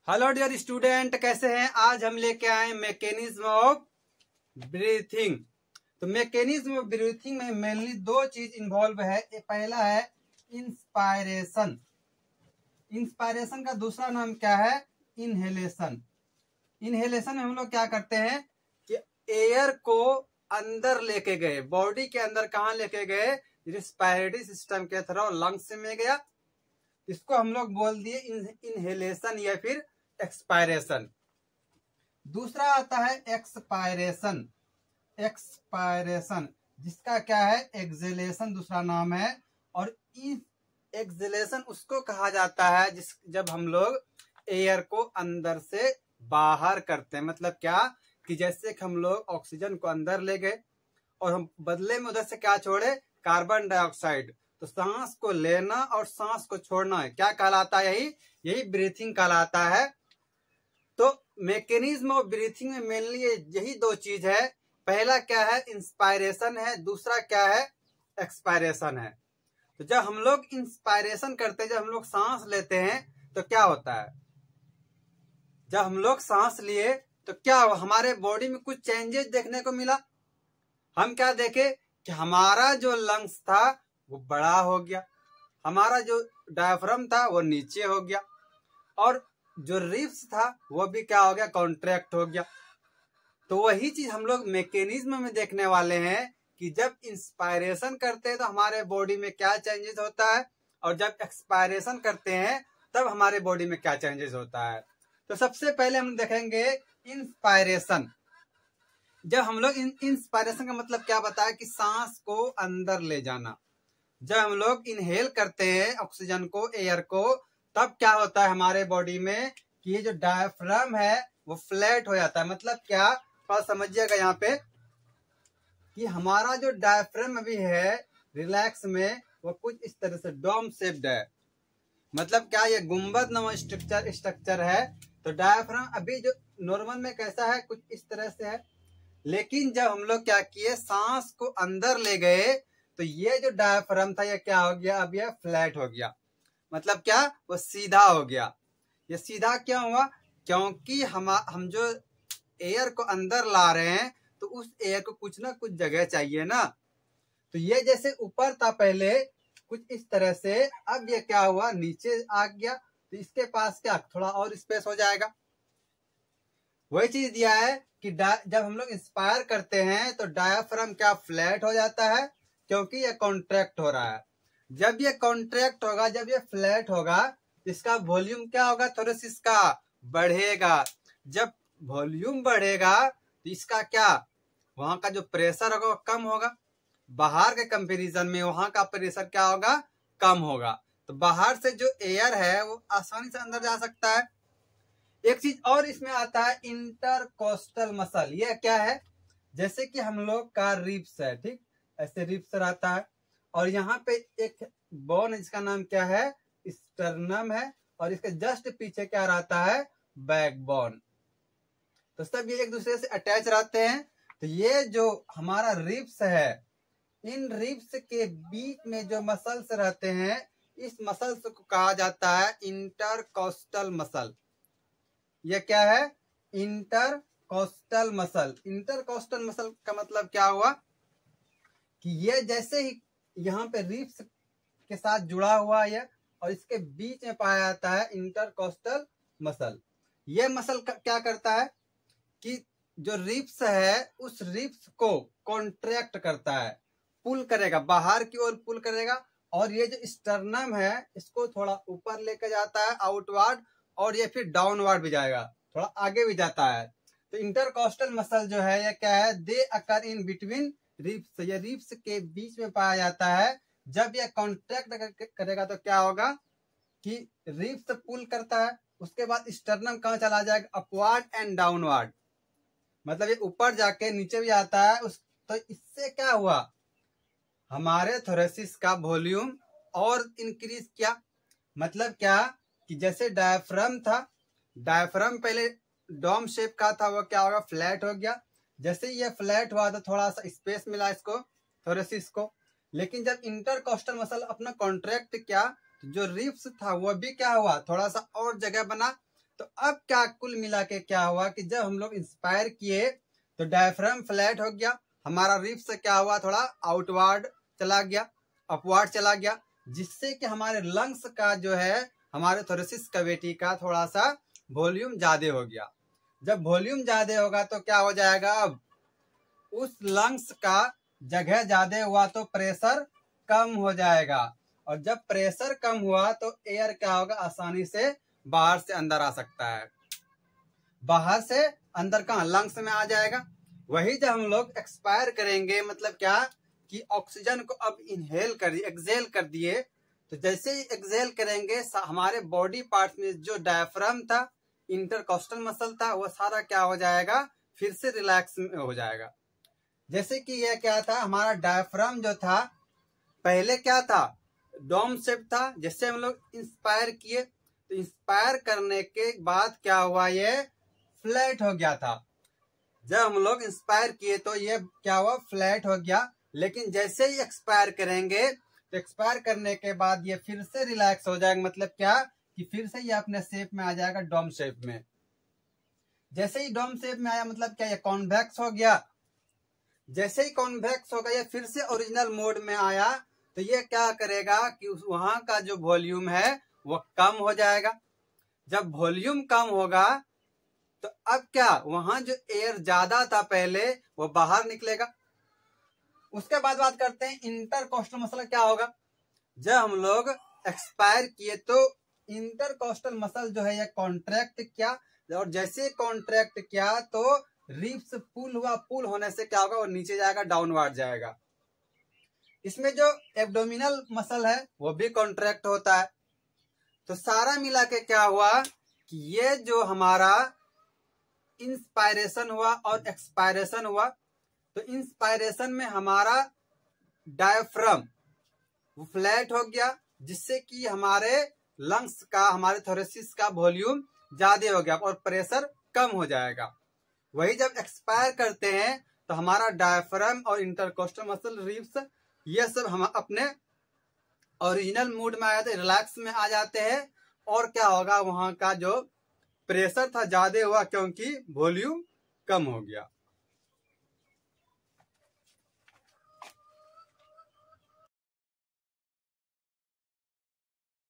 Hello dear student, कैसे हैं। आज हम लेके आए मैकेनिज्म ऑफ ब्रीथिंग। तो मैकेनिज्म ऑफ ब्रीथिंग में मेनली दो चीज इन्वॉल्व है। पहला है इंस्पायरेशन। इंस्पायरेशन का दूसरा नाम क्या है? इनहेलेशन। इनहेलेशन में हम लोग क्या करते हैं कि एयर को अंदर लेके गए, बॉडी के अंदर कहाँ लेके गए? रिस्पायरेटरी सिस्टम के थ्रू लंग्स में गया। इसको हम लोग बोल दिए इनहेलेशन या फिर एक्सपायरेशन। दूसरा आता है एक्सपायरेशन। एक्सपायरेशन जिसका क्या है? एक्सेलेशन दूसरा नाम है। और इस एक्सेलेशन उसको कहा जाता है जब हम लोग एयर को अंदर से बाहर करते हैं। मतलब क्या कि जैसे कि हम लोग ऑक्सीजन को अंदर ले गए और हम बदले में उधर से क्या छोड़े? Carbon dioxide. तो सांस को लेना और सांस को छोड़ना है, क्या कहलाता है? यही ब्रीथिंग कहलाता है। तो मैकेनिज्म ऑफ ब्रीथिंग में मेनली यही दो चीज है। पहला क्या है? इंस्पायरेशन है। दूसरा क्या है? एक्सपायरेशन है। तो जब हम लोग इंस्पायरेशन करते हैं, जब हम लोग सांस लेते हैं तो क्या होता है? जब हम लोग सांस लिए तो क्या हमारे बॉडी में कुछ चेंजेस देखने को मिला। हम क्या देखे कि हमारा जो लंग्स था वो बड़ा हो गया, हमारा जो डायफ्राम था वो नीचे हो गया, और जो रिब्स था वो भी क्या हो गया? कॉन्ट्रैक्ट हो गया। तो वही चीज हम लोग मैकेनिज्म में देखने वाले हैं कि जब इंस्पायरेशन करते हैं तो हमारे बॉडी में क्या चेंजेस होता है, और जब एक्सपायरेशन करते हैं तब हमारे बॉडी में क्या चेंजेस होता है। तो सबसे पहले हम देखेंगे इंस्पायरेशन। जब हम लोग इंस्पायरेशन का मतलब क्या बताया कि सांस को अंदर ले जाना। जब हम लोग इनहेल करते हैं ऑक्सीजन को, एयर को, तब क्या होता है हमारे बॉडी में कि ये जो डायफ्राम है वो फ्लैट हो जाता है। मतलब क्या, थोड़ा समझिएगा यहाँ पे कि हमारा जो डायफ्राम अभी है रिलैक्स में, वो कुछ इस तरह से डोम शेप्ड है। मतलब क्या, ये गुंबद नमा स्ट्रक्चर है। तो डायफ्राम अभी जो नॉर्मल में कैसा है? कुछ इस तरह से है। लेकिन जब हम लोग क्या किए, सांस को अंदर ले गए, तो ये जो डायफ्राम था ये क्या हो गया? अब ये फ्लैट हो गया। मतलब क्या? वो सीधा हो गया। ये सीधा क्यों हुआ? क्योंकि हम जो एयर को अंदर ला रहे हैं तो उस एयर को कुछ ना कुछ जगह चाहिए ना। तो ये जैसे ऊपर था पहले कुछ इस तरह से, अब ये क्या हुआ? नीचे आ गया। तो इसके पास क्या थोड़ा और स्पेस हो जाएगा। वही चीज दिया है कि जब हम लोग इंस्पायर करते हैं तो डायफ्राम क्या फ्लैट हो जाता है, क्योंकि ये कॉन्ट्रैक्ट हो रहा है। जब ये कॉन्ट्रैक्ट होगा, जब ये फ्लैट होगा, इसका वॉल्यूम क्या होगा? थोरेसिस का बढ़ेगा। जब वॉल्यूम बढ़ेगा तो इसका क्या, वहां का जो प्रेशर होगा वो कम होगा। बाहर के कंपैरिजन में वहां का प्रेशर क्या होगा? कम होगा। तो बाहर से जो एयर है वो आसानी से अंदर जा सकता है। एक चीज और इसमें आता है इंटरकोस्टल मसल। ये क्या है? जैसे कि हम लोग का रिब्स है, ठीक, ऐसे रिब्स रहता है, और यहाँ पे एक बोन है जिसका नाम क्या है? स्टर्नम है, और इसके जस्ट पीछे क्या रहता है? बैकबोन। तो सब ये एक दूसरे से अटैच रहते हैं। तो ये जो हमारा रिब्स है, इन रिब्स के बीच में जो मसल्स रहते हैं, इस मसल्स को कहा जाता है इंटरकोस्टल मसल। ये क्या है? Intercostal muscle. इंटरकोस्टल मसल का मतलब क्या हुआ कि ये जैसे ही यहाँ पे रिब्स के साथ जुड़ा हुआ है और इसके बीच में पाया जाता है इंटरकोस्टल मसल। ये मसल क्या करता है कि जो रिब्स है उस रिब्स को कॉन्ट्रैक्ट करता है, पुल करेगा, बाहर की ओर पुल करेगा, और ये जो स्टर्नम है इसको थोड़ा ऊपर लेकर जाता है आउटवर्ड, और ये फिर डाउनवर्ड भी जाएगा, थोड़ा आगे भी जाता है। तो इंटरकोस्टल मसल जो है ये क्या है? दे अकर इन बिटवीन रिब्स। ये रिब्स के बीच में पाया जाता है। जब ये कॉन्ट्रैक्ट करेगा तो क्या होगा कि रिब्स पुल करता है, उसके बाद स्टर्नम कहाँ चला जाएगा? Upward and downward. मतलब ये ऊपर जाके नीचे भी आता है। तो इससे क्या हुआ? हमारे थोरेसिस का वॉल्यूम और इंक्रीज किया। मतलब क्या कि जैसे डायफ्राम था, डायफ्राम पहले डोम शेप का था, वो क्या होगा? फ्लैट हो गया। जैसे ये फ्लैट हुआ तो थोड़ा सा स्पेस मिला इसको, थोरेसिस को। लेकिन जब इंटरकोस्टल मसल अपना कॉन्ट्रैक्ट किया तो जो रिब्स था वो भी क्या हुआ? थोड़ा सा और जगह बना। तो अब क्या कुल मिला के क्या हुआ कि जब हम लोग इंस्पायर किए तो डायफ्राम फ्लैट हो गया, हमारा रिब्स क्या हुआ, थोड़ा आउटवर्ड चला गया, अपवर्ड चला गया, जिससे कि हमारे लंग्स का जो है, हमारे थोरेसिस कैविटी का थोड़ा सा वॉल्यूम ज्यादा हो गया। जब वॉल्यूम ज्यादा होगा तो क्या हो जाएगा, अब उस लंग्स का जगह ज्यादा हुआ तो प्रेशर कम हो जाएगा, और जब प्रेशर कम हुआ तो एयर क्या होगा, आसानी से बाहर से अंदर आ सकता है। बाहर से अंदर कहाँ, लंग्स में आ जाएगा। वही जब हम लोग एक्सपायर करेंगे, मतलब क्या कि ऑक्सीजन को अब इनहेल कर दिए, एक्सेल कर दिए, तो जैसे ही एक्सेल करेंगे हमारे बॉडी पार्ट में जो डायफ्राम था, इंटरकोस्टल मसल था, वो सारा क्या हो जाएगा, फिर से रिलैक्स हो जाएगा। जैसे कि यह क्या था, हमारा डायफ्राम जो था पहले क्या था, डोम शेप था। जैसे हम लोग इंस्पायर किए तो इंस्पायर करने के बाद क्या हुआ, ये फ्लैट हो गया था। जब हम लोग इंस्पायर किए तो ये क्या हुआ, फ्लैट हो गया। लेकिन जैसे ही एक्सपायर करेंगे तो एक्सपायर करने के बाद ये फिर से रिलैक्स हो जाएगा। मतलब क्या कि फिर से ये अपने शेप में आ जाएगा, डोम शेप में। जैसे ही डोम शेप में आया, मतलब क्या ये कॉन्वेक्स हो गया। जैसे ही कॉन्वेक्स हो गया, ये फिर से ओरिजिनल मोड में आया, तो ये क्या करेगा कि वहां का जो वॉल्यूम है वो कम हो जाएगा। जब वॉल्यूम कम होगा तो अब क्या, वहां जो एयर ज्यादा था पहले, वो बाहर निकलेगा। उसके बाद बात करते हैं इंटरकोस्टल मसल क्या होगा। जब हम लोग एक्सपायर किए तो इंटरकोस्टल मसल जो है ये कॉन्ट्रैक्ट किया, और जैसे कॉन्ट्रैक्ट किया तो रिब्स पुल हुआ, पुल होने से क्या होगा, वो नीचे जाएगा, डाउनवर्ड जाएगा। इसमें जो एब्डोमिनल मसल है वो भी कॉन्ट्रैक्ट होता है। तो सारा मिला के क्या हुआ कि ये जो हमारा इंस्पायरेशन हुआ और एक्सपायरेशन हुआ, तो इंस्पायरेशन में हमारा डायफ्राम वो फ्लैट हो गया, जिससे कि हमारे लंग्स का, हमारे थोरेसिस का वॉल्यूम ज्यादा हो गया और प्रेशर कम हो जाएगा। वही जब एक्सपायर करते हैं तो हमारा डायफ्राम और इंटरकोस्टल मसल, रिब्स, ये सब हम अपने ओरिजिनल मूड में आ जाते, रिलैक्स में आ जाते हैं। और क्या होगा, वहां का जो प्रेशर था ज्यादा हुआ क्योंकि वॉल्यूम कम हो गया।